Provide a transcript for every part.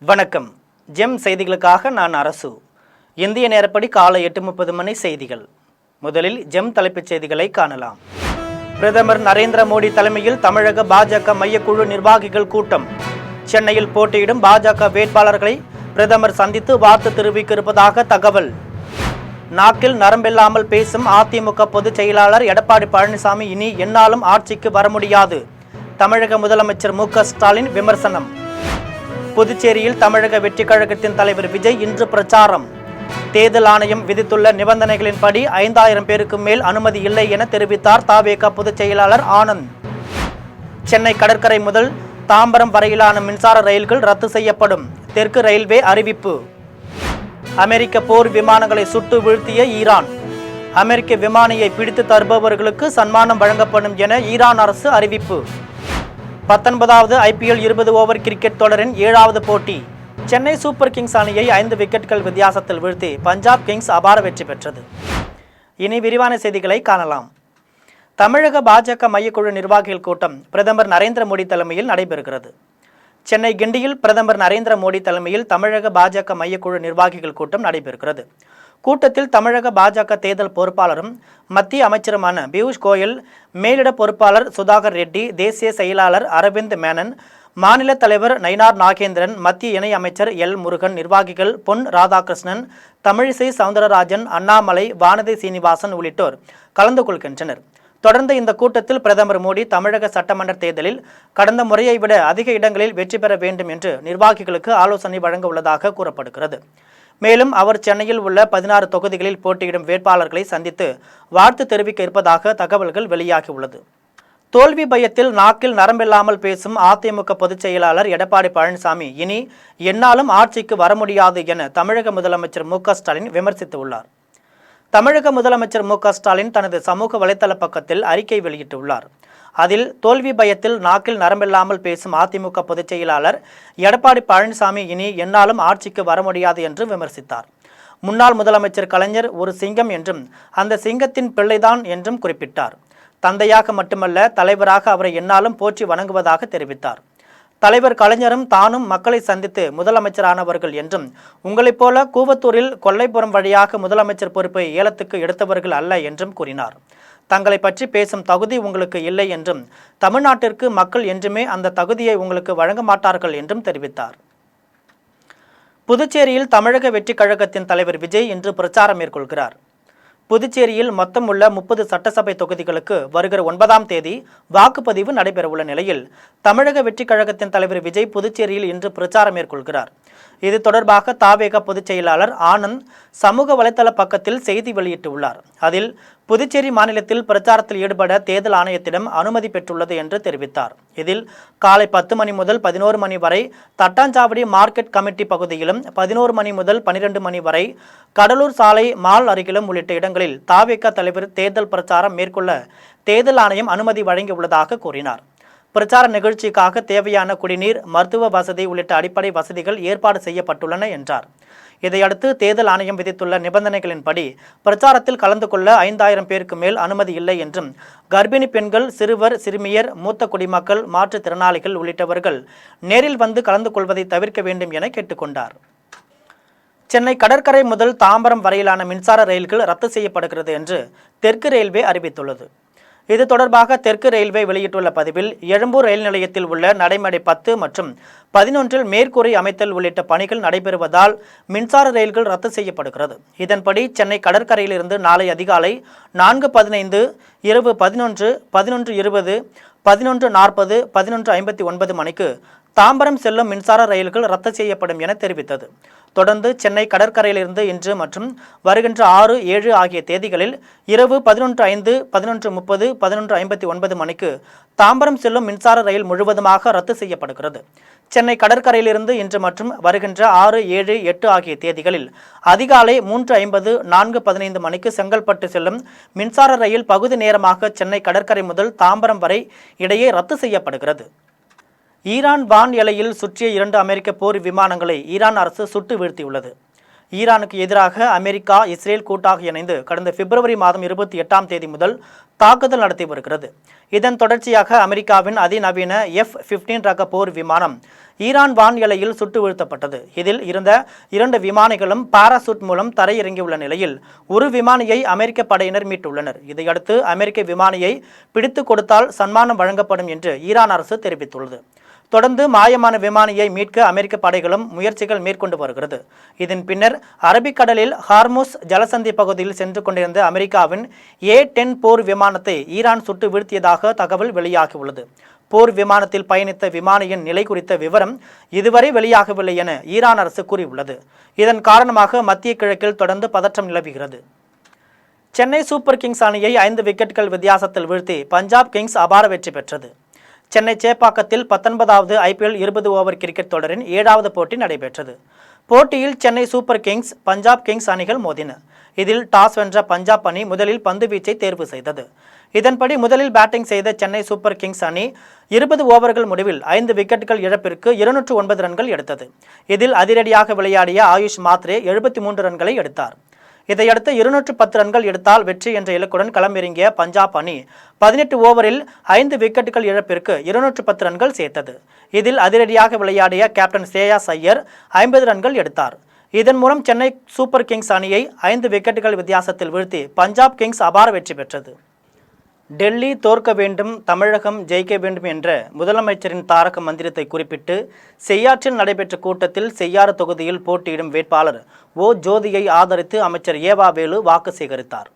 வணக்கம். ஜெம் செய்திகளுக்காக நான் அரசு. இந்திய நேரப்படி காலை 8:30 மணி செய்திகள். முதலில் ஜெம் தலைப்புச் செய்திகளை காணலாம். பிரதமர் நரேந்திர மோடி தலைமையில் தமிழக பாஜக மையக்குழு நிர்வாகிகள் கூட்டம். சென்னையில் போட்டியிடும் பாஜக வேட்பாளர்களை பிரதமர் சந்தித்து வாழ்த்து தெரிவிக்க இருப்பதாக தகவல். நாக்கில் நரம்பில்லாமல் பேசும் அதிமுக பொதுச் செயலாளர் எடப்பாடி பழனிசாமி இனி எந்நாளும் ஆட்சிக்கு வர முடியாது. தமிழக முதலமைச்சர் மு.க. ஸ்டாலின் விமர்சனம். புதுச்சேரியில் தமிழக வெற்றிக் கழகத்தின் தலைவர் விஜய் இன்று பிரச்சாரம். தேர்தல் ஆணையம் விதித்துள்ள நிபந்தனைகளின்படி 5000 பேருக்கு மேல் அனுமதி இல்லை என தெரிவித்தார் தவேக பொதுச் செயலாளர் ஆனந்த். சென்னை கடற்கரை முதல் தாம்பரம் வரையிலான மின்சார ரயில்கள் ரத்து செய்யப்படும். தெற்கு ரயில்வே அறிவிப்பு. அமெரிக்க போர் விமானங்களை சுட்டு வீழ்த்திய ஈரான். அமெரிக்க விமானியை பிடித்து தருபவர்களுக்கு சன்மானம் வழங்கப்படும் என ஈரான் அரசு அறிவிப்பு. 19வது IPL 20 ஓவர் கிரிக்கெட் தொடரின் 7வது போட்டி. சென்னை சூப்பர் கிங்ஸ் அணியை 5 விக்கெட்டுகள் வித்தியாசத்தில் வீழ்த்தி பஞ்சாப் கிங்ஸ் அபார வெற்றி பெற்றது. இனி விரிவான செய்திகளை காணலாம். தமிழக பாஜக மையக்குழு நிர்வாகிகள் கூட்டம் பிரதமர் நரேந்திர மோடி தலைமையில் நடைபெறுகிறது. சென்னை கிண்டியில் பிரதமர் நரேந்திர மோடி தலைமையில் தமிழக பாஜக மையக்குழு நிர்வாகிகள் கூட்டம் நடைபெறுகிறது. கூட்டத்தில் தமிழக பாஜக தேர்தல் பொறுப்பாளரும் மத்திய அமைச்சருமான பியூஷ் கோயல், மேலிட பொறுப்பாளர் சுதாகர் ரெட்டி, தேசிய செயலாளர் அரவிந்த் மேனன், மாநில தலைவர் நயினார் நாகேந்திரன், மத்திய இணை அமைச்சர் எல் முருகன், நிர்வாகிகள் பொன் ராதாகிருஷ்ணன், தமிழிசை சவுந்தரராஜன், அண்ணாமலை, வானதி சீனிவாசன் உள்ளிட்டோர் கலந்து கொள்கின்றனர். தொடர்ந்து இந்த கூட்டத்தில் பிரதமர் மோடி தமிழக சட்டமன்ற தேர்தலில் கடந்த முறையை விட அதிக இடங்களில் வெற்றி பெற வேண்டும் என்று நிர்வாகிகளுக்கு ஆலோசனை வழங்க உள்ளதாக கூறப்படுகிறது. மேலும் அவர் சென்னையில் உள்ள 16 தொகுதிகளில் போட்டியிடும் வேட்பாளர்களை சந்தித்து வாழ்த்து தெரிவிக்க இருப்பதாக தகவல்கள் வெளியாகியுள்ளது. தோல்வி பயத்தில் நாக்கில் நரம்பில்லாமல் பேசும் அதிமுக பொதுச் செயலாளர் எடப்பாடி பழனிசாமி இனி எந்நாளும் ஆட்சிக்கு வர முடியாது என தமிழக முதலமைச்சர் மு.க. ஸ்டாலின் விமர்சித்துள்ளார். தமிழக முதலமைச்சர் மு.க. ஸ்டாலின் தனது சமூக வலைதள பக்கத்தில் அறிக்கை வெளியிட்டுள்ளார். அதில் தோல்வி பயத்தில் நாக்கில் நரம்பில்லாமல் பேசும் அதிமுக பொதுச் செயலாளர் எடப்பாடி பழனிசாமி இனி எந்நாளும் ஆட்சிக்கு வர முடியாது என்று விமர்சித்தார். முன்னாள் முதலமைச்சர் கலைஞர் ஒரு சிங்கம் என்றும் அந்த சிங்கத்தின் பிள்ளைதான் என்றும் குறிப்பிட்டார். தந்தையாக மட்டுமல்ல, தலைவராக அவரை எந்நாளும் போற்றி வணங்குவதாக தெரிவித்தார். தலைவர் கலைஞரும் தானும் மக்களை சந்தித்து முதலமைச்சரானவர்கள் என்றும் உங்களைப் போல கூவத்தூரில் கொல்லைப்புறம் வழியாக முதலமைச்சர் பொறுப்பை ஏலத்துக்கு எடுத்தவர்கள் அல்ல என்றும் கூறினார். தங்களை பற்றி பேசும் தகுதி உங்களுக்கு இல்லை என்றும் தமிழ்நாட்டிற்கு மக்கள் என்றுமே அந்த தகுதியை உங்களுக்கு வழங்க மாட்டார்கள் என்றும் தெரிவித்தார். புதுச்சேரியில் தமிழக வெற்றிக் கழகத்தின் தலைவர் விஜய் இன்று பிரச்சாரம் மேற்கொள்கிறார். புதுச்சேரியில் மொத்தம் உள்ள 30 சட்டசபை தொகுதிகளுக்கு வருகிற 9ஆம் தேதி வாக்குப்பதிவு நடைபெறவுள்ள நிலையில் தமிழக வெற்றிக் கழகத்தின் தலைவர் விஜய் புதுச்சேரியில் இன்று பிரச்சாரம் மேற்கொள்கிறார். இது தொடர்பாக தவேக பொதுச் செயலாளர் ஆனந்த் சமூக வலைதள பக்கத்தில் செய்தி வெளியிட்டுள்ளார். அதில் புதுச்சேரி மாநிலத்தில் பிரச்சாரத்தில் ஈடுபட தேர்தல் ஆணையத்திடம் அனுமதி பெற்றுள்ளது என்று தெரிவித்தார். இதில் காலை 10 மணி முதல் 11 மணி வரை தட்டாஞ்சாவடி மார்க்கெட் கமிட்டி பகுதியிலும், 11 மணி முதல் 12 மணி வரை கடலூர் சாலை மால் அருகிலும் உள்ளிட்ட இடங்களில் தவேக தலைவர் தேர்தல் பிரச்சாரம் மேற்கொள்ள தேர்தல் ஆணையம் அனுமதி வழங்கியுள்ளதாக கூறினார். பிரச்சார நிகழ்ச்சிக்காக தேவையான குடிநீர், மருத்துவ வசதி உள்ளிட்ட அடிப்படை வசதிகள் ஏற்பாடு செய்யப்பட்டுள்ளன என்றார். இதையடுத்து தேர்தல் ஆணையம் விதித்துள்ள நிபந்தனைகளின்படி பிரச்சாரத்தில் கலந்து கொள்ள 5000 பேருக்கு மேல் அனுமதி இல்லை என்றும், கர்ப்பிணி பெண்கள், சிறுவர், சிறுமியர், மூத்த குடிமக்கள், மாற்றுத்திறனாளிகள் உள்ளிட்டவர்கள் நேரில் வந்து கலந்து கொள்வதை தவிர்க்க வேண்டும் என கேட்டுக்கொண்டார். சென்னை கடற்கரை முதல் தாம்பரம் வரையிலான மின்சார ரயில்கள் ரத்து செய்யப்படுகிறது என்று தெற்கு ரயில்வே அறிவித்துள்ளது. இது தொடர்பாக தெற்கு ரயில்வே வெளியிட்டுள்ள பதிவில், எழும்பூர் ரயில் நிலையத்தில் உள்ள நடைமேடை 10 மற்றும் 11இல் மேற்கூரை அமைத்தல் உள்ளிட்ட பணிகள் நடைபெறுவதால் மின்சார ரயில்கள் ரத்து செய்யப்படுகிறது. இதன்படி சென்னை கடற்கரையிலிருந்து நாளை அதிகாலை 4:15, இரவு 11, 11:20, 11:40, 11:59 மணிக்கு தாம்பரம் செல்லும் மின்சார ரயில்கள் ரத்து செய்யப்படும் என தெரிவித்தது. தொடர்ந்து சென்னை கடற்கரையிலிருந்து இன்று மற்றும் வருகின்ற 6, 7 ஆகிய தேதிகளில் இரவு 11:05, 11:30, 11:59 மணிக்கு தாம்பரம் செல்லும் மின்சார ரயில் முழுவதுமாக ரத்து செய்யப்படுகிறது. சென்னை கடற்கரையிலிருந்து இன்று மற்றும் வருகின்ற 6, 7, 8 ஆகிய தேதிகளில் அதிகாலை 3:50, 4:15 மணிக்கு செங்கல்பட்டு செல்லும் மின்சார ரயில் பகுதி நேரமாக சென்னை கடற்கரை முதல் தாம்பரம் வரை இடையே ரத்து செய்யப்படுகிறது. ஈரான் வான் எல்லையில் சுற்றிய 2 அமெரிக்க போர் விமானங்களை ஈரான் அரசு சுட்டு வீழ்த்தியுள்ளது. ஈரானுக்கு எதிராக அமெரிக்கா, இஸ்ரேல் கூட்டாக இணைந்து கடந்த பிப்ரவரி மாதம் 28ஆம் தேதி முதல் தாக்குதல் நடத்தி வருகிறது. இதன் தொடர்ச்சியாக அமெரிக்காவின் அதிநவீன F-15 ரக போர் விமானம் ஈரான் வான் எல்லையில் சுட்டு வீழ்த்தப்பட்டது. இதில் இருந்த 2 விமானிகளும் பாராசூட் மூலம் தரையிறங்கியுள்ள நிலையில் ஒரு விமானியை அமெரிக்க படையினர் மீட்டுள்ளனர். இதையடுத்து அமெரிக்க விமானியை பிடித்துக் கொடுத்தால் சன்மானம் வழங்கப்படும் என்று ஈரான் அரசு தெரிவித்துள்ளது. தொடர்ந்து மாயமான விமானியை மீட்க அமெரிக்க படைகளும் முயற்சிகள் மேற்கொண்டு வருகிறது. இதன் பின்னர் அரபிக்கடலில் ஹார்முஸ் ஜலசந்தி பகுதியில் சென்று கொண்டிருந்த அமெரிக்காவின் A-10 போர் விமானத்தை ஈரான் சுட்டு வீழ்த்தியதாக தகவல் வெளியாகியுள்ளது. போர் விமானத்தில் பயணித்த விமானியின் நிலை குறித்த விவரம் இதுவரை வெளியாகவில்லை என ஈரான் அரசு கூறியுள்ளது. இதன் காரணமாக மத்திய கிழக்கில் தொடர்ந்து பதற்றம் நிலவுகிறது. சென்னை சூப்பர் கிங்ஸ் அணியை 5 விக்கெட்டுகள் வித்தியாசத்தில் வீழ்த்தி பஞ்சாப் கிங்ஸ் அபார வெற்றி பெற்றது. சென்னை சேப்பாக்கத்தில் 19வது IPL 20 ஓவர் கிரிக்கெட் தொடரின் 7வது போட்டி நடைபெற்றது. போட்டியில் Chennai super Kings, Punjab Kings அணிகள் மோதின. இதில் டாஸ் வென்ற பஞ்சாப் அணி முதலில் பந்து வீச்சை தேர்வு செய்தது. இதன்படி முதலில் பேட்டிங் செய்த சென்னை சூப்பர் கிங்ஸ் அணி 20 ஓவர்கள் முடிவில் 5 விக்கெட்டுகள் இழப்பிற்கு 209 ரன்கள் எடுத்தது. இதில் அதிரடியாக விளையாடிய ஆயுஷ் மாத்ரே 73 ரன்களை எடுத்தார். இதையடுத்து 210 ரன்கள் எடுத்தால் வெற்றி என்ற இலக்குடன் களமிறங்கிய பஞ்சாப் அணி 18 ஓவரில் 5 விக்கெட்டுகள் இழப்பிற்கு 210 ரன்கள் சேர்த்தது. இதில் அதிரடியாக விளையாடிய கேப்டன் ஸ்ரேயாஸ் ஐயர் 50 ரன்கள் எடுத்தார். இதன் மூலம் சென்னை சூப்பர் கிங்ஸ் அணியை 5 விக்கெட்டுகள் வித்தியாசத்தில் வீழ்த்தி பஞ்சாப் கிங்ஸ் அபார வெற்றி பெற்றது. டெல்லி தோற்க வேண்டும், தமிழகம் ஜெயிக்க வேண்டும் என்ற முதலமைச்சரின் தாரக மந்திரத்தை குறிப்பிட்டு செய்யாற்றில் நடைபெற்ற கூட்டத்தில் செய்யாறு தொகுதியில் போட்டியிடும் வேட்பாளர் ஓ ஜோதியை ஆதரித்து அமைச்சர் ஏவா வேலு வாக்கு சேகரித்தார்.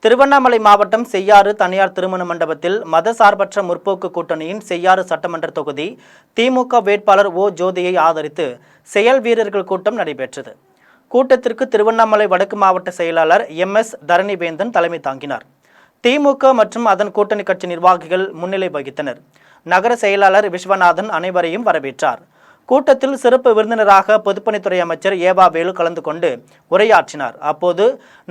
திருவண்ணாமலை மாவட்டம் செய்யாறு தனியார் திருமண மண்டபத்தில் மதசார்பற்ற முற்போக்கு கூட்டணியின் செய்யாறு சட்டமன்ற தொகுதி திமுக வேட்பாளர் ஓ ஜோதியை ஆதரித்து செயல் வீரர்கள் கூட்டம் நடைபெற்றது. கூட்டத்திற்கு திருவண்ணாமலை வடக்கு மாவட்ட செயலாளர் MS தரணிவேந்தன் தலைமை தாங்கினார். திமுக மற்றும் அதன் கூட்டணி கட்சி நிர்வாகிகள் முன்னிலை வகித்தனர். நகர செயலாளர் விஸ்வநாதன் அனைவரையும் வரவேற்றார். கூட்டத்தில் சிறப்பு விருந்தினராக பொதுப்பணித்துறை அமைச்சர் ஏவா வேலு கலந்து கொண்டு உரையாற்றினார். அப்போது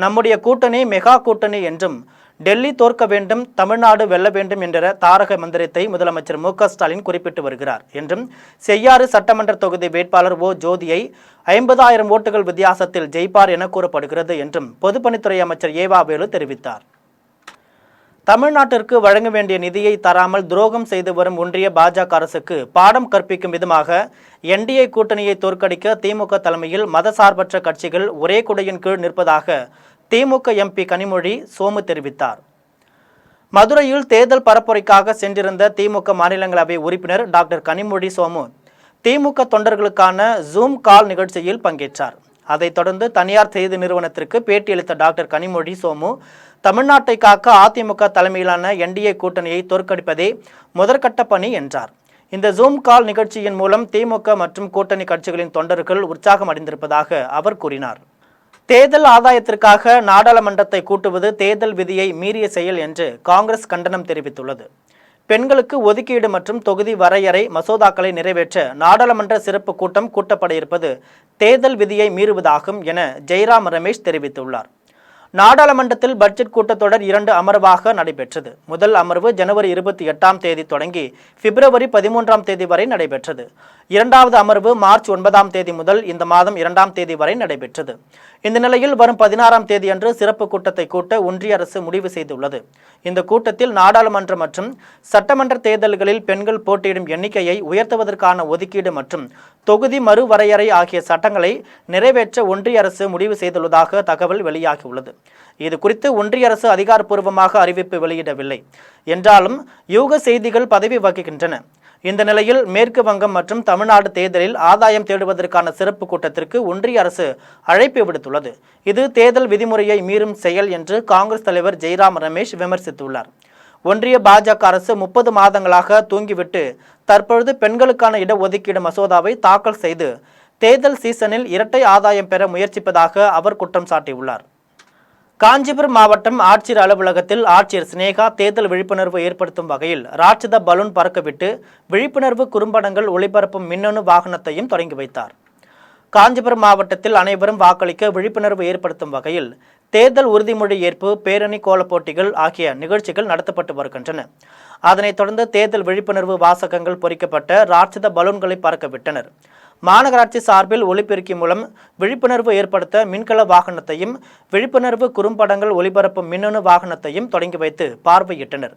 நம்முடைய கூட்டணி மெகா கூட்டணி என்றும் டெல்லி தோற்க வேண்டும், தமிழ்நாடு வெல்ல வேண்டும் என்ற தாரக மந்திரத்தை முதலமைச்சர் மு.க. ஸ்டாலின் குறிப்பிட்டு வருகிறார் என்றும் செய்யாறு சட்டமன்ற தொகுதி வேட்பாளர் ஓ ஜோதியை 50,000 ஓட்டுகள் வித்தியாசத்தில் ஜெயிப்பார் என கூறப்படுகிறது என்றும் பொதுப்பணித்துறை அமைச்சர் ஏவா வேலு தெரிவித்தார். தமிழ்நாட்டிற்கு வழங்க வேண்டிய நிதியை தராமல் துரோகம் செய்து வரும் ஒன்றிய பாஜக அரசுக்கு பாடம் கற்பிக்கும் விதமாக NDA கூட்டணியை தோற்கடிக்க திமுக தலைமையில் மதசார்பற்ற கட்சிகள் ஒரே குடையின் கீழ் நிற்பதாக திமுக MP கனிமொழி சோமு தெரிவித்தார். மதுரையில் தேர்தல் பரப்புரைக்காக சென்றிருந்த திமுக மாநிலங்களவை உறுப்பினர் டாக்டர் கனிமொழி சோமு திமுக தொண்டர்களுக்கான ஜூம் கால் நிகழ்ச்சியில் பங்கேற்றார். அதைத் தொடர்ந்து தனியார் செய்தி நிறுவனத்திற்கு பேட்டியளித்த டாக்டர் கனிமொழி சோமு தமிழ்நாட்டை காக்க அதிமுக தலைமையிலான NDA கூட்டணியை தோற்கடிப்பதே முதற்கட்ட பணி என்றார். இந்த ஜூம் கால் நிகழ்ச்சியின் மூலம் திமுக மற்றும் கூட்டணி கட்சிகளின் தொண்டர்கள் உற்சாகம் அடைந்திருப்பதாக அவர் கூறினார். தேர்தல் ஆதாயத்திற்காக நாடாளுமன்றத்தை கூட்டுவது தேர்தல் விதியை மீறிய செயல் என்று காங்கிரஸ் கண்டனம் தெரிவித்துள்ளது. பெண்களுக்கு ஒதுக்கீடு மற்றும் தொகுதி வரையறை மசோதாக்களை நிறைவேற்ற நாடாளுமன்ற சிறப்பு கூட்டம் கூட்டப்பட இருப்பது தேர்தல் விதியை மீறுவதாகும் என ஜெய்ராம் ரமேஷ் தெரிவித்துள்ளார். நாடாளுமன்றத்தில் பட்ஜெட் கூட்டத்தொடர் 2 அமர்வாக நடைபெற்றது. முதல் அமர்வு ஜனவரி 28ஆம் தேதி தொடங்கி பிப்ரவரி 13ஆம் தேதி வரை நடைபெற்றது. இரண்டாவது அமர்வு மார்ச் 9ஆம் தேதி முதல் இந்த மாதம் 2ஆம் தேதி வரை நடைபெற்றது. இந்த நிலையில் வரும் 16ஆம் தேதி அன்று சிறப்பு கூட்டத்தை கூட்ட ஒன்றிய அரசு முடிவு செய்துள்ளது. இந்த கூட்டத்தில் நாடாளுமன்ற மற்றும் சட்டமன்ற தேர்தல்களில் பெண்கள் போட்டியிடும் எண்ணிக்கையை உயர்த்துவதற்கான ஒதுக்கீடு மற்றும் தொகுதி மறுவரையறை ஆகிய சட்டங்களை நிறைவேற்ற ஒன்றிய அரசு முடிவு செய்துள்ளதாக தகவல் வெளியாகியுள்ளது. இது குறித்து ஒன்றிய அரசு அதிகாரப்பூர்வமாக அறிவிப்பு வெளியிடவில்லை என்றாலும் யூக செய்திகள் பதவி வகிக்கின்றன. இந்த நிலையில் மேற்கு வங்கம் மற்றும் தமிழ்நாடு தேர்தலில் ஆதாயம் தேடுவதற்கான சிறப்பு கூட்டத்திற்கு ஒன்றிய அரசு அழைப்பு விடுத்துள்ளது. இது தேர்தல் விதிமுறையை மீறும் செயல் என்று காங்கிரஸ் தலைவர் ஜெய்ராம் ரமேஷ் விமர்சித்துள்ளார். ஒன்றிய பாஜக அரசு 30 மாதங்களாக தூங்கிவிட்டு தற்பொழுது பெண்களுக்கான இடஒதுக்கீடு மசோதாவை தாக்கல் செய்து தேர்தல் சீசனில் இரட்டை ஆதாயம் பெற முயற்சிப்பதாக அவர் குற்றம் சாட்டியுள்ளார். காஞ்சிபுரம் மாவட்டம் ஆட்சியர் அலுவலகத்தில் ஆட்சியர் சினேகா தேர்தல் விழிப்புணர்வு ஏற்படுத்தும் வகையில் ராட்சத பலூன் பறக்கவிட்டு விழிப்புணர்வு குறும்படங்கள் ஒளிபரப்பும் மின்னணு வாகனத்தையும் தொடங்கி வைத்தார். காஞ்சிபுரம் மாவட்டத்தில் அனைவரும் வாக்களிக்க விழிப்புணர்வு ஏற்படுத்தும் வகையில் தேர்தல் உறுதிமொழி ஏற்பு, பேரணி, கோலப் போட்டிகள் ஆகிய நிகழ்ச்சிகள் நடத்தப்பட்டு வருகின்றன. அதனைத் தொடர்ந்து தேர்தல் விழிப்புணர்வு வாசகங்கள் பொறிக்கப்பட்ட ராட்சத பலூன்களை பறக்கவிட்டனர். மாநகராட்சி சார்பில் ஒலிபெருக்கி மூலம் விழிப்புணர்வு ஏற்படுத்த மின்கல வாகனத்தையும் விழிப்புணர்வு குறும்படங்கள் ஒளிபரப்பும் மின்னணு வாகனத்தையும் தொடங்கி வைத்து பார்வையிட்டனர்.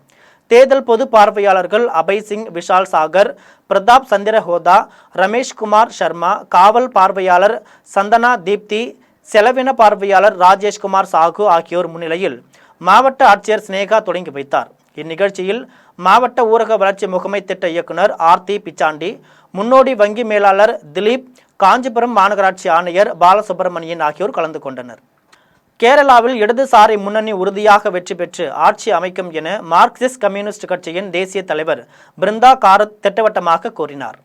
தேர்தல் பொது பார்வையாளர்கள் அபய் சிங், விஷால் சாகர், பிரதாப் சந்திரஹோதா, ரமேஷ்குமார் சர்மா, காவல் பார்வையாளர் சந்தனா தீப்தி, செலவின பார்வையாளர் ராஜேஷ்குமார் சாகு ஆகியோர் முன்னிலையில் மாவட்ட ஆட்சியர் ஸ்னேகா தொடங்கி வைத்தார். இந்நிகழ்ச்சியில் மாவட்ட ஊரக வளர்ச்சி முகமை திட்ட இயக்குனர் ஆர்த்தி பிச்சாண்டி, முன்னோடி வங்கி மேலாளர் திலீப், காஞ்சிபுரம் மாநகராட்சி ஆணையர் பாலசுப்ரமணியன் ஆகியோர் கலந்து கொண்டனர். கேரளாவில் இடதுசாரி முன்னணி உறுதியாக வெற்றி பெற்று ஆட்சி அமைக்கும் என மார்க்சிஸ்ட் கம்யூனிஸ்ட் கட்சியின் தேசிய தலைவர் பிருந்தா காரத் திட்டவட்டமாக கூறினார்.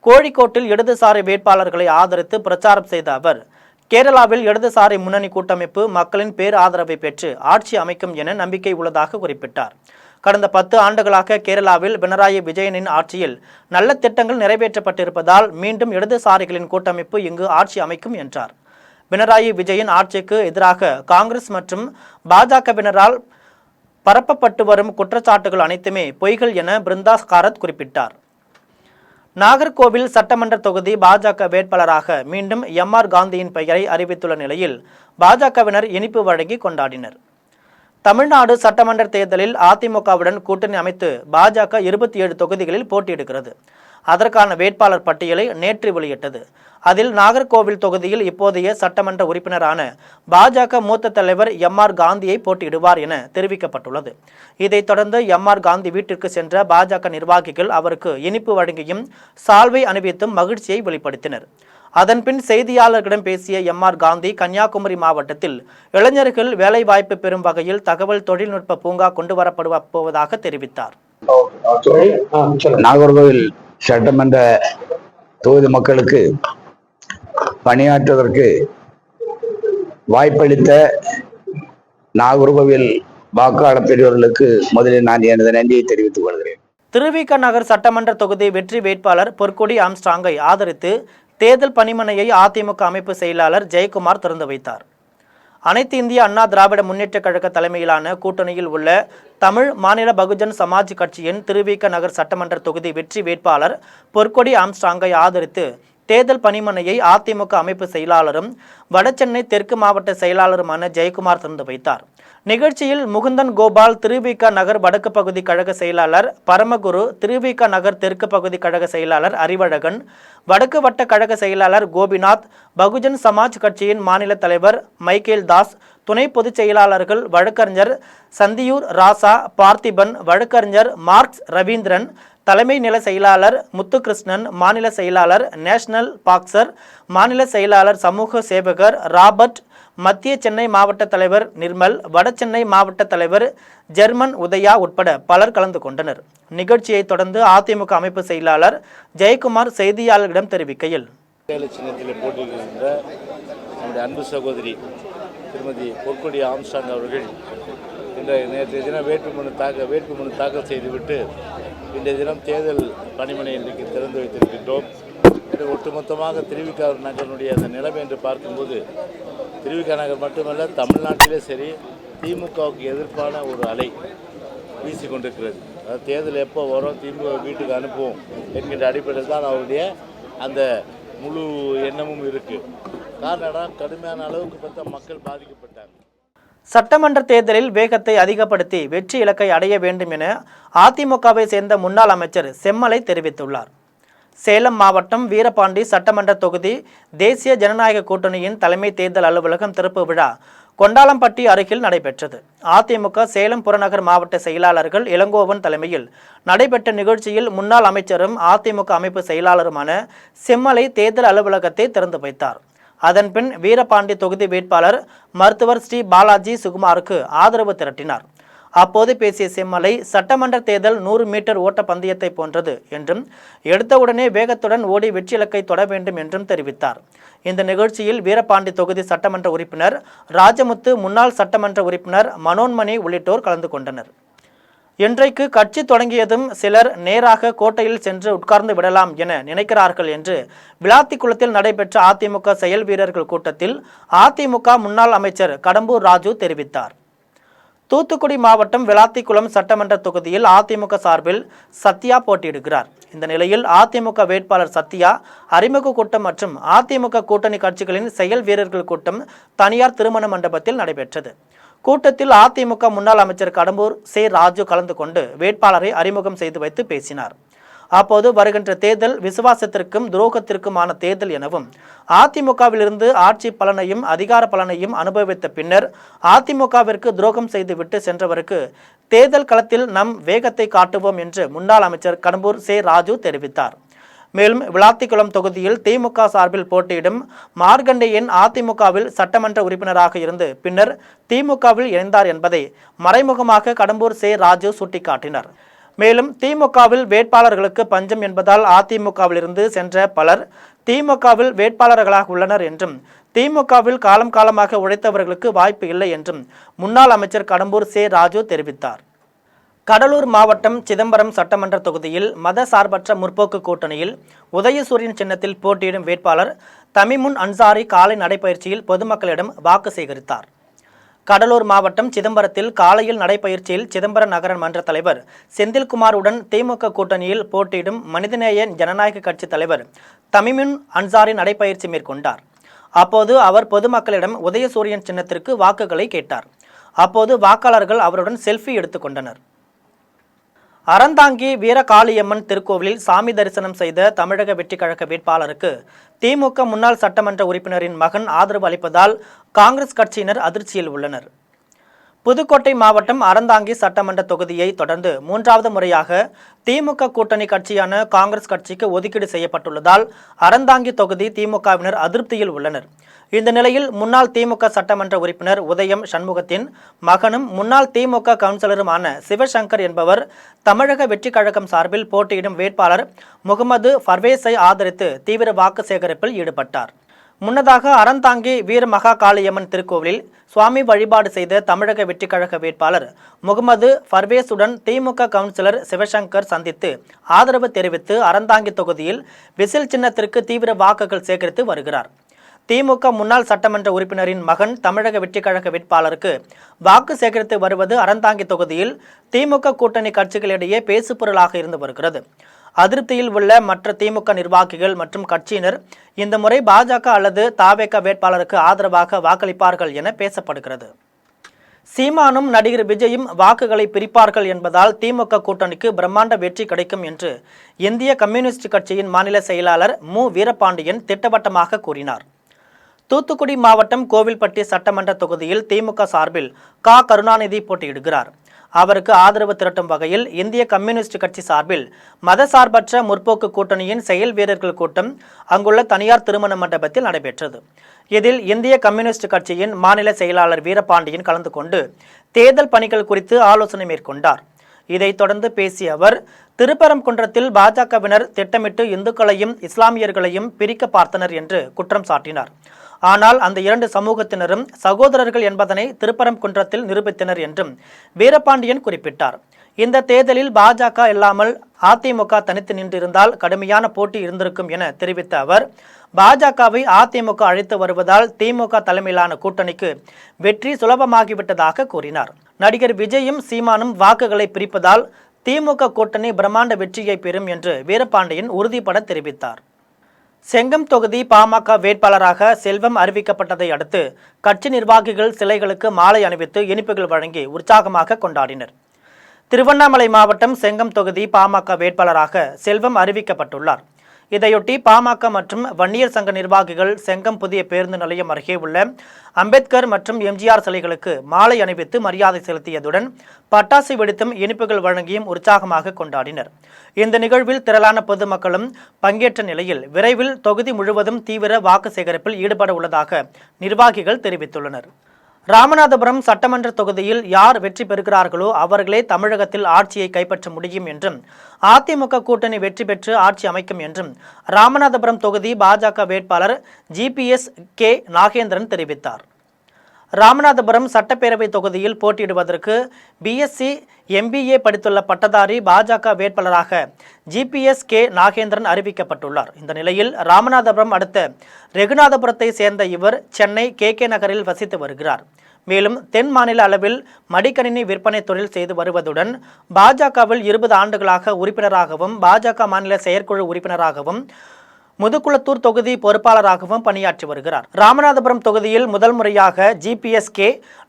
கோழிக்கோட்டில் இடதுசாரி வேட்பாளர்களை ஆதரித்து பிரச்சாரம் செய்த அவர், கேரளாவில் இடதுசாரி முன்னணி கூட்டமைப்பு மக்களின் பேராதரவை பெற்று ஆட்சி அமைக்கும் என நம்பிக்கை உள்ளதாக குறிப்பிட்டார். கடந்த 10 ஆண்டுகளாக கேரளாவில் பினராயி விஜயனின் ஆட்சியில் நல்ல திட்டங்கள் நிறைவேற்றப்பட்டிருப்பதால் மீண்டும் இடதுசாரிகளின் கூட்டமைப்பு இங்கு ஆட்சி அமைக்கும் என்றார். பினராயி விஜயன் ஆட்சிக்கு எதிராக காங்கிரஸ் மற்றும் பாஜகவினரால் பரப்பப்பட்டு வரும் குற்றச்சாட்டுகள் அனைத்துமே பொய்கள் என பிருந்தா காரத் குறிப்பிட்டார். நாகர்கோவில் சட்டமன்ற தொகுதி பாஜக வேட்பாளராக மீண்டும் எம்.ஆர். காந்தியின் பெயரை அறிவித்துள்ள நிலையில் பாஜகவினர் இனிப்பு வழங்கி கொண்டாடினர். தமிழ்நாடு சட்டமன்ற தேர்தலில் அதிமுகவுடன் கூட்டணி அமைத்து பாஜக 27 தொகுதிகளில் போட்டியிடுகிறது. அதற்கான வேட்பாளர் பட்டியலை நேற்று வெளியிட்டது. அதில் நாகர்கோவில் தொகுதியில் இப்போதைய சட்டமன்ற உறுப்பினரான பாஜக மூத்த தலைவர் எம்.ஆர். காந்தியை போட்டியிடுவார் என தெரிவிக்கப்பட்டுள்ளது. இதைத் தொடர்ந்து எம்.ஆர். காந்தி வீட்டிற்கு சென்ற பாஜக நிர்வாகிகள் அவருக்கு இனிப்பு வழங்கியும் சால்வை அணிவித்தும் மகிழ்ச்சியை வெளிப்படுத்தினர். அதன்பின் செய்தியாளர்களிடம் பேசிய எம்.ஆர். காந்தி, கன்னியாகுமரி மாவட்டத்தில் இளைஞர்கள் வேலைவாய்ப்பு பெறும் வகையில் தகவல் தொழில்நுட்ப பூங்கா கொண்டு வரப்பட போவதாக தெரிவித்தார். நாகர்கோவில் சட்டமன்ற தொகுதி மக்களுக்கு பணியாற்றுவதற்கு வாய்ப்பளித்த நாகர்கோவில் வாக்காளர் பெரியவர்களுக்கு முதலில் நான் எனது நன்றியை தெரிவித்துக் கொள்கிறேன். திருவிக நகர் சட்டமன்ற தொகுதி வெற்றி வேட்பாளர் பொற்கொடி ஆம்ஸ்ட்ராங்கை ஆதரித்து தேர்தல் பணிமனையை அதிமுக அமைப்பு செயலாளர் ஜெயக்குமார் திறந்து வைத்தார். அனைத்து இந்திய அண்ணா திராவிட முன்னேற்ற கழக தலைமையிலான கூட்டணியில் உள்ள தமிழ் மாநில பகுஜன் சமாஜ் கட்சியின் திருவிக நகர் சட்டமன்ற தொகுதி வெற்றி வேட்பாளர் பொற்கொடி ஆம்ஸ்ட்ராங்கை ஆதரித்து தேர்தல் பணிமனையை அதிமுக அமைப்பு செயலாளரும் வடசென்னை தெற்கு மாவட்ட செயலாளருமான ஜெயக்குமார் திறந்து வைத்தார். நிகழ்ச்சியில் முகுந்தன் கோபால், திருவிக நகர் வடக்கு பகுதி கழக செயலாளர் பரமகுரு, திருவிக நகர் தெற்கு பகுதி கழக செயலாளர் அறிவழகன், வடக்கு வட்ட கழக செயலாளர் கோபிநாத், பகுஜன் சமாஜ் கட்சியின் மாநில தலைவர் மைக்கேல் தாஸ், துணை பொதுச் செயலாளர்கள் வழக்கறிஞர் சந்தியூர் ராசா, பார்த்திபன், வழக்கறிஞர் மார்க்ஸ் ரவீந்திரன், தலைமை நில செயலாளர் முத்துகிருஷ்ணன், மாநில செயலாளர் நேஷனல் பாக்சர், மாநில செயலாளர் சமூக சேவகர் ராபர்ட், மத்திய சென்னை மாவட்ட தலைவர் நிர்மல், வடசென்னை மாவட்ட தலைவர் ஜெர்மன் உதயா உட்பட பலர் கலந்து கொண்டனர். நிகழ்ச்சியை தொடர்ந்து அதிமுக அமைப்பு செயலாளர் ஜெயக்குமார் செய்தியாளர்களிடம் தெரிவிக்கையில், சின்னத்தில் போட்டியிடுகின்ற நம்முடைய அன்பு சகோதரி திருமதி பொற்கொடி ஆம்ஸ்ட்ராங் அவர்கள் நேற்றைய தினம் வேட்புமனு தாக்கல் செய்துவிட்டு இன்றைய தினம் தேர்தல் பணிமனை இன்றைக்கு திறந்து வைத்திருக்கின்றோம். ஒட்டுமொத்தமாக திருவிக நகரனுடைய அந்த நிலைமை என்று பார்க்கும்போது திருவிக நகர் மட்டுமல்ல, தமிழ்நாட்டிலே சரி திமுகவுக்கு எதிர்ப்பான ஒரு அலை வீசிக்கொண்டிருக்கிறது. அதாவது தேர்தல் எப்போ வரும், திமுக வீட்டுக்கு அனுப்புவோம் என்கின்ற அடிப்படையில் தான் அவருடைய அந்த முழு எண்ணமும் இருக்குது. காரணம், கடுமையான அளவுக்கு பார்த்தா மக்கள் பாதிக்கப்பட்டாங்க. சட்டமன்ற தேர்தலில் வேகத்தை அதிகப்படுத்தி வெற்றி இலக்கை அடைய வேண்டும் என அதிமுகவை சேர்ந்த முன்னாள் அமைச்சர் செம்மலை தெரிவித்துள்ளார். சேலம் மாவட்டம் வீரபாண்டி சட்டமன்ற தொகுதி தேசிய ஜனநாயக கூட்டணியின் தலைமை தேர்தல் அலுவலகம் திறப்பு விழா கொண்டாலம்பட்டி அருகில் நடைபெற்றது. அதிமுக சேலம் புறநகர் மாவட்ட செயலாளர்கள் இளங்கோவன் தலைமையில் நடைபெற்ற நிகழ்ச்சியில் முன்னாள் அமைச்சரும் அதிமுக அமைப்பு செயலாளருமான செம்மலை தேர்தல் அலுவலகத்தை திறந்து வைத்தார். அதன்பின் வீரபாண்டி தொகுதி வேட்பாளர் மருத்துவர் ஸ்ரீ பாலாஜி சுகுமாருக்கு ஆதரவு திரட்டினார். அப்போது பேசிய செம்மலை, சட்டமன்ற தேர்தல் 100 மீட்டர் ஓட்ட பந்தயத்தை போன்றது என்றும் எடுத்தவுடனே வேகத்துடன் ஓடி வெற்றி இலக்கை தொட வேண்டும் என்றும் தெரிவித்தார். இந்த நிகழ்ச்சியில் வீரபாண்டி தொகுதி சட்டமன்ற உறுப்பினர் ராஜமுத்து, முன்னாள் சட்டமன்ற உறுப்பினர் மனோன்மணி உள்ளிட்டோர் கலந்து கொண்டனர். இன்றைக்கு கட்சி தொடங்கியதும் சிலர் நேராக கோட்டையில் சென்று உட்கார்ந்து விடலாம் என நினைக்கிறார்கள் என்று விளாத்திக்குளத்தில் நடைபெற்ற அதிமுக செயல் வீரர்கள் கூட்டத்தில் அதிமுக முன்னாள் அமைச்சர் கடம்பூர் ராஜு தெரிவித்தார். தூத்துக்குடி மாவட்டம் விளாத்திக்குளம் சட்டமன்ற தொகுதியில் அதிமுக சார்பில் சத்யா போட்டியிடுகிறார். இந்த நிலையில் அதிமுக வேட்பாளர் சத்யா அறிமுக கூட்டம் மற்றும் அதிமுக கூட்டணி கட்சிகளின் செயல் வீரர்கள் கூட்டம் தனியார் திருமண மண்டபத்தில் நடைபெற்றது. கூட்டத்தில் அதிமுக முன்னாள் அமைச்சர் கடம்பூர் சே ராஜு கலந்து கொண்டு வேட்பாளரை அறிமுகம் செய்து வைத்து பேசினார். அப்போது வருகின்ற தேர்தல் விசுவாசத்திற்கும் துரோகத்திற்குமான தேர்தல் எனவும் அதிமுகவிலிருந்து ஆட்சி பலனையும் அதிகார பலனையும் அனுபவித்த பின்னர் அதிமுகவிற்கு துரோகம் செய்துவிட்டு சென்றவருக்கு தேர்தல் களத்தில் நம் வேகத்தை காட்டுவோம் என்று முன்னாள் அமைச்சர் கடம்பூர் சே ராஜு தெரிவித்தார். மேலும் விளாத்திக்குளம் தொகுதியில் திமுக சார்பில் போட்டியிடும் மார்கண்டேயன் அதிமுகவில் சட்டமன்ற உறுப்பினராக இருந்து பின்னர் திமுகவில் இணைந்தார் என்பதை மறைமுகமாக கடம்பூர் சே ராஜு சுட்டிக்காட்டினார். மேலும் திமுகவில் வேட்பாளர்களுக்கு பஞ்சம் என்பதால் அதிமுகவிலிருந்து சென்ற பலர் திமுகவில் வேட்பாளர்களாக உள்ளனர் என்றும் திமுகவில் காலம் காலமாக உழைத்தவர்களுக்கு வாய்ப்பு இல்லை என்றும் முன்னாள் அமைச்சர் கடம்பூர் சே ராஜு தெரிவித்தார். கடலூர் மாவட்டம் சிதம்பரம் சட்டமன்ற தொகுதியில் மத சார்பற்ற முற்போக்கு கூட்டணியில் உதயசூரியன் சின்னத்தில் போட்டியிடும் வேட்பாளர் தமிமுன் அன்சாரி காலை நடைபயிற்சியில் பொதுமக்களிடம் வாக்கு சேகரித்தார். கடலூர் மாவட்டம் சிதம்பரத்தில் காலையில் நடைபயிற்சியில் சிதம்பரம் நகர மன்ற தலைவர் செந்தில்குமாருடன் திமுக கூட்டணியில் போட்டியிடும் மனிதநேய ஜனநாயக கட்சி தலைவர் தமிமுன் அன்சாரி நடைபயிற்சி மேற்கொண்டார். அப்போது அவர் பொதுமக்களிடம் உதயசூரியன் சின்னத்திற்கு வாக்குகளை கேட்டார். அப்போது வாக்காளர்கள் அவருடன் செல்ஃபி எடுத்துக்கொண்டனர். அறந்தாங்கி வீரகாளியம்மன் திருக்கோவிலில் சாமி தரிசனம் செய்த தமிழக வெற்றிக் கழக வேட்பாளருக்கு திமுக முன்னாள் சட்டமன்ற உறுப்பினரின் மகன் ஆதரவு அளிப்பதால் காங்கிரஸ் கட்சியினர் அதிர்ச்சியில் உள்ளனர். புதுக்கோட்டை மாவட்டம் அறந்தாங்கி சட்டமன்ற தொகுதியை தொடர்ந்து 3வது முறையாக திமுக கூட்டணி கட்சியான காங்கிரஸ் கட்சிக்கு ஒதுக்கீடு செய்யப்பட்டுள்ளதால் அறந்தாங்கி தொகுதி திமுகவினர் அதிருப்தியில் உள்ளனர். இந்த நிலையில் முன்னாள் திமுக சட்டமன்ற உறுப்பினர் உதயம் சண்முகத்தின் மகனும் முன்னாள் திமுக கவுன்சிலருமான சிவசங்கர் என்பவர் தமிழக வெற்றிக் கழகம் சார்பில் போட்டியிடும் வேட்பாளர் முகமது பர்வேஸை ஆதரித்து தீவிர வாக்கு சேகரிப்பில் ஈடுபட்டார். முன்னதாக அறந்தாங்கி வீரமகா காளியம்மன் திருக்கோவிலில் சுவாமி வழிபாடு செய்த தமிழக வெற்றிக் கழக வேட்பாளர் முகமது பர்வேஸுடன் திமுக கவுன்சிலர் சிவசங்கர் சந்தித்து ஆதரவு தெரிவித்து அறந்தாங்கி தொகுதியில் விசில் சின்னத்திற்கு தீவிர வாக்குகள் சேகரித்து வருகிறார். திமுக முன்னாள் சட்டமன்ற உறுப்பினரின் மகன் தமிழக வெற்றிக் கழக வேட்பாளருக்கு வாக்கு சேகரித்து வருவது அறந்தாங்கி தொகுதியில் திமுக கூட்டணி கட்சிகளிடையே பேசுபொருளாக இருந்து வருகிறது. அதிருப்தியில் உள்ள மற்ற திமுக நிர்வாகிகள் மற்றும் கட்சியினர் இந்த முறை பாஜக அல்லது தாவேக வேட்பாளருக்கு ஆதரவாக வாக்களிப்பார்கள் என பேசப்படுகிறது. சீமானும் நடிகர் விஜயும் வாக்குகளை பிரிப்பார்கள் என்பதால் திமுக கூட்டணிக்கு பிரம்மாண்ட வெற்றி கிடைக்கும் என்று இந்திய கம்யூனிஸ்ட் கட்சியின் மாநில செயலாளர் மு வீரபாண்டியன் திட்டவட்டமாக கூறினார். தூத்துக்குடி மாவட்டம் கோவில்பட்டி சட்டமன்ற தொகுதியில் திமுக சார்பில் கருணாநிதி போட்டியிடுகிறார். அவருக்கு ஆதரவு திரட்டும் வகையில் இந்திய கம்யூனிஸ்ட் கட்சி சார்பில் மதசார்பற்ற முற்போக்கு கூட்டணியின் செயல் வீரர்கள் கூட்டம் அங்குள்ள தனியார் திருமண மண்டபத்தில் நடைபெற்றது. இதில் இந்திய கம்யூனிஸ்ட் கட்சியின் மாநில செயலாளர் வீரபாண்டியன் கலந்து கொண்டு தேர்தல் பணிகள் குறித்து ஆலோசனை மேற்கொண்டார். இதைத் தொடர்ந்து பேசிய அவர், திருப்பரங்குன்றத்தில் பாஜகவினர் திட்டமிட்டு இந்துக்களையும் இஸ்லாமியர்களையும் பிரிக்க பார்த்தனர் என்று குற்றம் சாட்டினார். ஆனால் அந்த 2 சமூகத்தினரும் சகோதரர்கள் என்பதனை திருப்பரங்குன்றத்தில் நிரூபித்தனர் என்றும் வீரபாண்டியன் குறிப்பிட்டார். இந்த தேர்தலில் பாஜக இல்லாமல் அதிமுக தனித்து நின்றிருந்தால் கடுமையான போட்டி இருந்திருக்கும் என தெரிவித்த அவர், பாஜகவை அதிமுக அழைத்து வருவதால் திமுக தலைமையிலான கூட்டணிக்கு வெற்றி சுலபமாகிவிட்டதாக கூறினார். நடிகர் விஜயும் சீமானும் வாக்குகளை பிரிப்பதால் திமுக கூட்டணி பிரம்மாண்ட வெற்றியை பெறும் என்று வீரபாண்டியன் உறுதிபட தெரிவித்தார். செங்கம் தொகுதி பாமக வேட்பாளராக செல்வம் அறிவிக்கப்பட்டதை அடுத்து கட்சி நிர்வாகிகள் சிலைகளுக்கு மாலை அணிவித்து இனிப்புகள் வழங்கி உற்சாகமாக கொண்டாடினர். திருவண்ணாமலை மாவட்டம் செங்கம் தொகுதி பாமக வேட்பாளராக செல்வம் அறிவிக்கப்பட்டுள்ளார். இதையொட்டி பாமக மற்றும் வன்னியர் சங்க நிர்வாகிகள் செங்கம் புதிய பேருந்து நிலையம் அருகே உள்ள அம்பேத்கர் மற்றும் எம்ஜிஆர் சிலைகளுக்கு மாலை அணிவித்து மரியாதை செலுத்தியதுடன் பட்டாசு வெடித்தும் இனிப்புகள் வழங்கியும் உற்சாகமாக கொண்டாடினர். இந்த நிகழ்வில் திரளான பொதுமக்களும் பங்கேற்ற நிலையில் விரைவில் தொகுதி முழுவதும் தீவிர வாக்கு சேகரிப்பில் ஈடுபட உள்ளதாக நிர்வாகிகள் தெரிவித்துள்ளனர். ராமநாதபுரம் சட்டமன்ற தொகுதியில் யார் வெற்றி பெறுகிறார்களோ அவர்களே தமிழகத்தில் ஆட்சியை கைப்பற்ற முடியும் என்றும் அதிமுக கூட்டணி வெற்றி பெற்று ஆட்சி அமைக்கும் என்றும் ராமநாதபுரம் தொகுதி பாஜக வேட்பாளர் GPS கே நாகேந்திரன் தெரிவித்தார். ராமநாதபுரம் சட்டப்பேரவை தொகுதியில் போட்டியிடுவதற்கு BSc MBA படித்துள்ள பட்டதாரி பாஜக வேட்பாளராக GPS கே நாகேந்திரன் அறிவிக்கப்பட்டுள்ளார். இந்த நிலையில் ராமநாதபுரம் அடுத்த ரெகுநாதபுரத்தை சேர்ந்த இவர் சென்னை KK நகரில் வசித்து வருகிறார். மேலும் தென் மாநில அளவில் மடிக்கணினி விற்பனை தொழில் செய்து வருவதுடன் பாஜகவில் 20 ஆண்டுகளாக உறுப்பினராகவும் பாஜக மாநில செயற்குழு உறுப்பினராகவும் முதுகுளத்தூர் தொகுதி பொறுப்பாளராகவும் பணியாற்றி வருகிறார். ராமநாதபுரம் தொகுதியில் முதல் முறையாக ஜிபிஎஸ்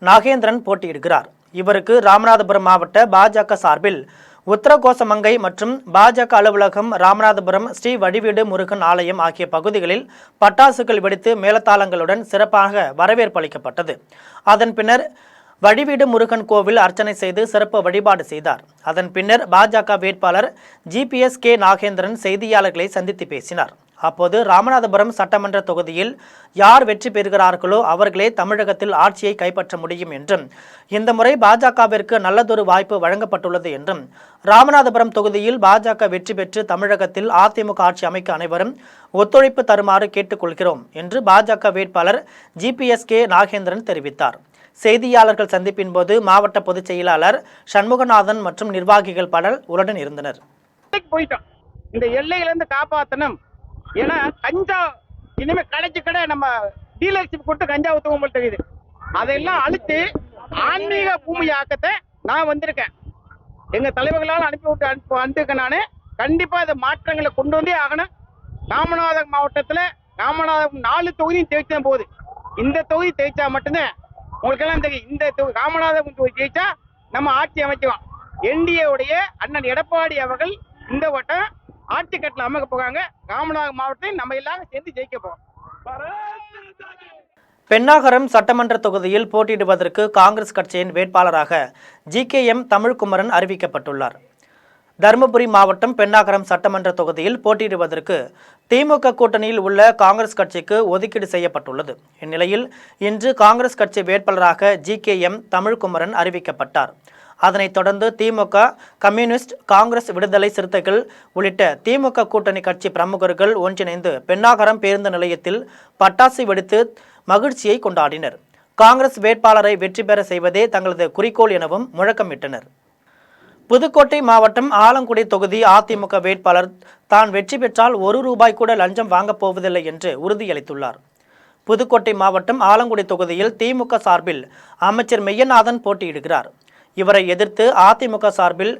நாகேந்திரன் போட்டியிடுகிறார். இவருக்கு ராமநாதபுரம் மாவட்ட பாஜக சார்பில் உத்தரகோசமங்கை மற்றும் பாஜக அலுவலகம், ராமநாதபுரம் ஸ்ரீ வடிவீடு முருகன் ஆலயம் ஆகிய பகுதிகளில் பட்டாசுகள் வெடித்து மேலதாளங்களுடன் சிறப்பாக வரவேற்பு அளிக்கப்பட்டது. அதன் பின்னர் வடிவீடு முருகன் கோவில் அர்ச்சனை செய்து சிறப்பு வழிபாடு செய்தார். அதன் பின்னர் பாஜக வேட்பாளர் ஜிபிஎஸ் நாகேந்திரன் செய்தியாளர்களை சந்தித்து பேசினார். அப்போது ராமநாதபுரம் சட்டமன்ற தொகுதியில் யார் வெற்றி பெறுகிறார்களோ அவர்களே தமிழகத்தில் ஆட்சியை கைப்பற்ற முடியும் என்றும், இந்த முறை பாஜகவிற்கு நல்லதொரு வாய்ப்பு வழங்கப்பட்டுள்ளது என்றும், ராமநாதபுரம் தொகுதியில் பாஜக வெற்றி பெற்று தமிழகத்தில் அதிமுக ஆட்சி அமைக்க அனைவரும் ஒத்துழைப்பு தருமாறு கேட்டுக்கொள்கிறோம் என்று பாஜக வேட்பாளர் ஜிபிஎஸ் நாகேந்திரன் தெரிவித்தார். செய்தியாளர்கள் சந்திப்பின் போது மாவட்ட பொதுச் செயலாளர் சண்முகநாதன் மற்றும் நிர்வாகிகள் பலர் உடன் இருந்தனர். இந்த எல்லையிலிருந்து காப்பாற்றணும். ஏன்னா கஞ்சா இனிமே கடைக்கு கடை நம்ம டீலர்ஷிப் கொடுத்து கஞ்சா ஊற்றுவோம் போல் தெரியுது. அதையெல்லாம் அழித்து ஆன்மீக பூமி ஆக்கத்தை நான் வந்திருக்கேன். எங்க தலைவர்களால் அனுப்பியிருக்கேன். நான் கண்டிப்பா இந்த மாற்றங்களை கொண்டு வந்தே ஆகணும். ராமநாதபுரம் மாவட்டத்தில் ராமநாதபுரம் 4 தொகுதியும் தேய்ச்சா போகுது. இந்த தொகுதி தேய்ச்சா மட்டும்தான் உங்களுக்கு எல்லாம் தெரியும். இந்த ராமநாதபுரம் தொகுதி தேய்ச்சா நம்ம ஆட்சி அமைக்கலாம். என்டிஏ உடைய அண்ணன் எடப்பாடி அவர்கள் இந்த வட்டம் ஆட்சி கட்டில் அமைக்க போறாங்க. ராமநாதபுரம் மாவட்டத்தை நம்ம எல்லாரும் சேர்ந்து ஜெயிக்க போறோம். பென்னாகரம் சட்டமன்ற தொகுதியில் போட்டியிடுவதற்கு காங்கிரஸ் கட்சியின் வேட்பாளராக ஜிகேஎம் தமிழ்குமரன் அறிவிக்கப்பட்டுள்ளார். தருமபுரி மாவட்டம் பென்னாகரம் சட்டமன்ற தொகுதியில் போட்டியிடுவதற்கு திமுக கூட்டணியில் உள்ள காங்கிரஸ் கட்சிக்கு ஒதுக்கீடு செய்யப்பட்டுள்ளது. இந்நிலையில் இன்று காங்கிரஸ் கட்சி வேட்பாளராக ஜிகேஎம் தமிழ்குமரன் அறிவிக்கப்பட்டார். அதனைத் தொடர்ந்து திமுக, கம்யூனிஸ்ட், காங்கிரஸ், விடுதலை சிறுத்தைகள் உள்ளிட்ட திமுக கூட்டணி கட்சி பிரமுகர்கள் ஒன்றிணைந்து பென்னாகரம் பேருந்து நிலையத்தில் பட்டாசு வெடித்து மகிழ்ச்சியை கொண்டாடினர். காங்கிரஸ் வேட்பாளரை வெற்றி பெற செய்வதே தங்களது குறிக்கோள் எனவும் முழக்கமிட்டனர். புதுக்கோட்டை மாவட்டம் ஆலங்குடி தொகுதி அதிமுக வேட்பாளர் தான் வெற்றி பெற்றால் ₹1 கூட லஞ்சம் வாங்கப் போவதில்லை என்று உறுதியளித்துள்ளார். புதுக்கோட்டை மாவட்டம் ஆலங்குடி தொகுதியில் திமுக சார்பில் அமைச்சர் மெய்யநாதன் போட்டியிடுகிறார். இவரை எதிர்த்து அதிமுக சார்பில்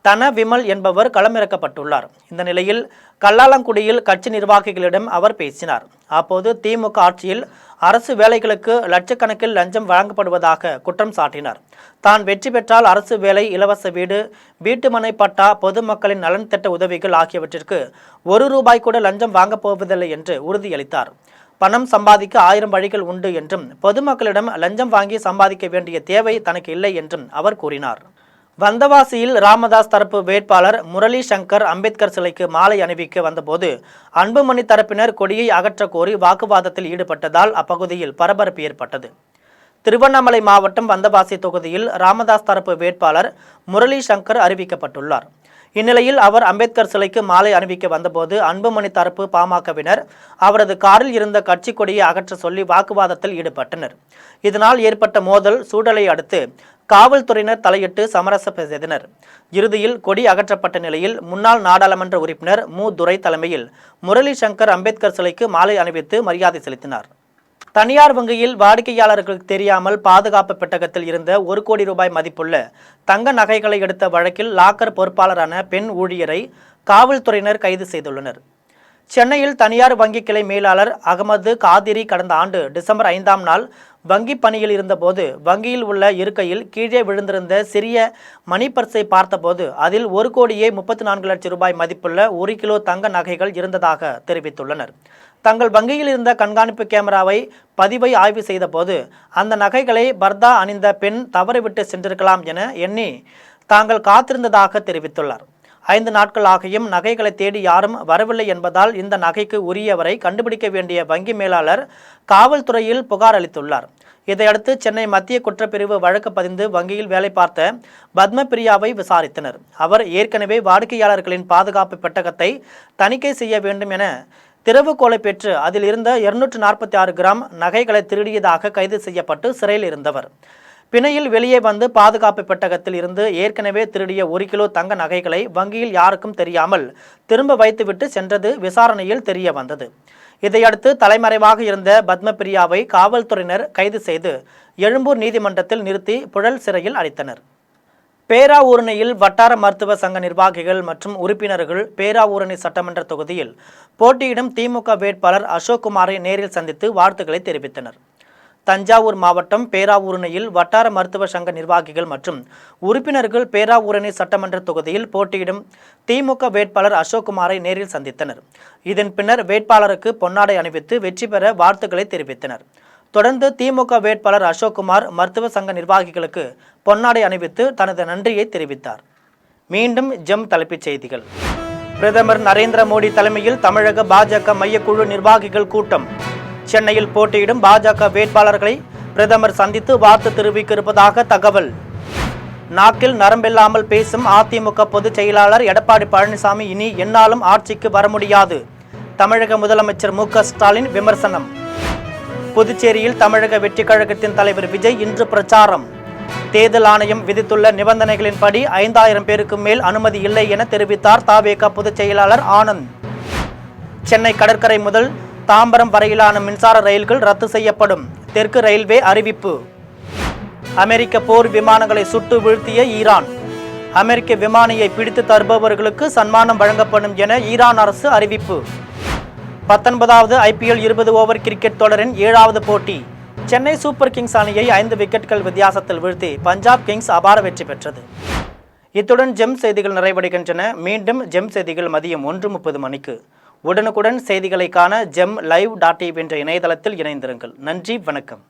தன விமல் என்பவர் களமிறக்கப்பட்டுள்ளார். இந்த நிலையில் கல்லாலங்குடியில் கட்சி நிர்வாகிகளிடம் அவர் பேசினார். அப்போது திமுக ஆட்சியில் அரசு வேலைகளுக்கு லட்சக்கணக்கில் லஞ்சம் வழங்கப்படுவதாக குற்றம் சாட்டினார். தான் வெற்றி பெற்றால் அரசு வேலை, இலவச வீடு, வீட்டுமனை பட்டா, பொதுமக்களின் நலன் திட்ட உதவிகள் ஆகியவற்றிற்கு ₹1 கூட லஞ்சம் வாங்கப் போவதில்லை என்று உறுதியளித்தார். பணம் சம்பாதிக்க 1000 வழிகள் உண்டு என்றும், பொதுமக்களிடம் லஞ்சம் வாங்கி சம்பாதிக்க வேண்டிய தேவை தனக்கு இல்லை என்றும் அவர் கூறினார். வந்தவாசியில் ராமதாஸ் தரப்பு வேட்பாளர் முரளி சங்கர் அம்பேத்கர் சிலைக்கு மாலை அணிவிக்க வந்தபோது அன்புமணி தரப்பினர் கொடியை அகற்ற கோரி வாக்குவாதத்தில் ஈடுபட்டதால் அப்பகுதியில் பரபரப்பு ஏற்பட்டது. திருவண்ணாமலை மாவட்டம் வந்தவாசி தொகுதியில் ராமதாஸ் தரப்பு வேட்பாளர் முரளி சங்கர் அறிவிக்கப்பட்டுள்ளார். இந்நிலையில் அவர் அம்பேத்கர் சிலைக்கு மாலை அணிவிக்க வந்தபோது அன்புமணி தரப்பு பாமகவினர் அவரது காரில் இருந்த கட்சி கொடியை அகற்ற சொல்லி வாக்குவாதத்தில் ஈடுபட்டனர். இதனால் ஏற்பட்ட மோதல் சூழலை அடுத்து காவல்துறையினர் தலையிட்டு சமரசம் செய்தனர். இறுதியில் கொடி அகற்றப்பட்ட நிலையில் முன்னாள் நாடாளுமன்ற உறுப்பினர் மு. துரை தலைமையில் முரளி சங்கர் அம்பேத்கர் சிலைக்கு மாலை அணிவித்து மரியாதை செலுத்தினார். தனியார் வங்கியில் வாடிக்கையாளர்களுக்கு தெரியாமல் பாதுகாப்பு பெட்டகத்தில் இருந்த ₹1 கோடி மதிப்புள்ள தங்க நகைகளை எடுத்த வழக்கில் லாக்கர் பொறுப்பாளரான பெண் ஊழியரை காவல்துறையினர் கைது செய்துள்ளனர். சென்னையில் தனியார் வங்கி கிளை மேலாளர் அகமது காதிரி கடந்த ஆண்டு டிசம்பர் 5ஆம் நாள் வங்கி பணியில் இருந்தபோது வங்கியில் உள்ள இருக்கையில் கீழே விழுந்திருந்த சிறிய மணி பர்ஸை பார்த்தபோது அதில் ₹1,34,00,000 மதிப்புள்ள 1 கிலோ தங்க நகைகள் இருந்ததாக தெரிவித்துள்ளனர். தங்கள் வங்கியில் இருந்த கண்காணிப்பு கேமராவை பதிவை ஆய்வு செய்த போது அந்த நகைகளை பர்தா அணிந்த பெண் தவறிவிட்டு சென்றிருக்கலாம் என எண்ணி தாங்கள் காத்திருந்ததாக தெரிவித்துள்ளார். 5 நாட்கள் ஆகியும் நகைகளை தேடி யாரும் வரவில்லை என்பதால் இந்த நகைக்கு உரியவரை கண்டுபிடிக்க வேண்டிய வங்கி மேலாளர் காவல்துறையில் புகார் அளித்துள்ளார். இதையடுத்து சென்னை மத்திய குற்றப்பிரிவு வழக்கு பதிந்து வங்கியில் வேலை பார்த்த பத்மபிரியாவை விசாரித்தனர். அவர் ஏற்கனவே வாடிக்கையாளர்களின் பாதுகாப்பு பெட்டகத்தை தணிக்கை செய்ய வேண்டும் என திறவுகோலை பெற்று அதில் இருந்த 246 கிராம் நகைகளை திருடியதாக கைது செய்யப்பட்டு சிறையில் இருந்தவர். பிணையில் வெளியே வந்து பாதுகாப்பு பெட்டகத்தில் இருந்து ஏற்கனவே திருடிய 1 கிலோ தங்க நகைகளை வங்கியில் யாருக்கும் தெரியாமல் திரும்ப வைத்துவிட்டு சென்றது விசாரணையில் தெரிய வந்தது. இதையடுத்து தலைமறைவாக இருந்த பத்மபிரியாவை காவல்துறையினர் கைது செய்து எழும்பூர் நீதிமன்றத்தில் நிறுத்தி புழல் சிறையில் அடைத்தனர். பேராவூரணியில் வட்டார மருத்துவ சங்க நிர்வாகிகள் மற்றும் உறுப்பினர்கள் பேராவூரணி சட்டமன்ற தொகுதியில் போட்டியிடும் திமுக வேட்பாளர் அசோக்குமாரை நேரில் சந்தித்து வாழ்த்துக்களை தெரிவித்தனர். தஞ்சாவூர் மாவட்டம் பேராவூரணியில் வட்டார மருத்துவ சங்க நிர்வாகிகள் மற்றும் உறுப்பினர்கள் பேராவூரணி சட்டமன்ற தொகுதியில் போட்டியிடும் திமுக வேட்பாளர் அசோக்குமாரை நேரில் சந்தித்தனர். இதன் பின்னர் வேட்பாளருக்கு பொன்னாடை அணிவித்து வெற்றி பெற வாழ்த்துக்களை தெரிவித்தனர். தொடர்ந்து திமுக வேட்பாளர் அசோக்குமார் மருத்துவ சங்க நிர்வாகிகளுக்கு பொன்னாடை அணிவித்து தனது நன்றியை தெரிவித்தார். மீண்டும் ஜெம் தலைப்புச் செய்திகள். பிரதமர் நரேந்திர மோடி தலைமையில் தமிழக பாஜக மையக்குழு நிர்வாகிகள் கூட்டம். சென்னையில் போட்டியிடும் பாஜக வேட்பாளர்களை பிரதமர் சந்தித்து வாழ்த்து தெரிவிக்க இருப்பதாக தகவல். நாக்கில் நரம்பில்லாமல் பேசும் அதிமுக பொதுச் செயலாளர் எடப்பாடி பழனிசாமி இனி எந்நாளும் ஆட்சிக்கு வர முடியாது. தமிழக முதலமைச்சர் மு.க.ஸ்டாலின் விமர்சனம். புதுச்சேரியில் தமிழக வெற்றிக் கழகத்தின் தலைவர் விஜய் இன்று பிரச்சாரம். தேர்தல் ஆணையம் விதித்துள்ள நிபந்தனைகளின்படி 5000 பேருக்கு மேல் அனுமதி இல்லை என தெரிவித்தார் தவேக பொதுச் செயலாளர் ஆனந்த். சென்னை கடற்கரை முதல் தாம்பரம் வரையிலான மின்சார ரயில்கள் ரத்து செய்யப்படும். தெற்கு ரயில்வே அறிவிப்பு. அமெரிக்க போர் விமானங்களை சுட்டு வீழ்த்திய ஈரான். அமெரிக்க விமானியை பிடித்து தருபவர்களுக்கு சன்மானம் வழங்கப்படும் என ஈரான் அரசு அறிவிப்பு. 19வது IPL 20 ஓவர் கிரிக்கெட் தொடரின் 7வது போட்டி. சென்னை சூப்பர் கிங்ஸ் அணியை 5 விக்கெட்டுகள் வித்தியாசத்தில் வீழ்த்தி பஞ்சாப் கிங்ஸ் அபார வெற்றி பெற்றது. இத்துடன் ஜெம் செய்திகள் நிறைவடைகின்றன. மீண்டும் ஜெம் செய்திகள் மதியம் 1:30 மணிக்கு. உடனுக்குடன் செய்திகளை காண GemLive.tv என்ற இணையதளத்தில் இணைந்திருங்கள். நன்றி, வணக்கம்.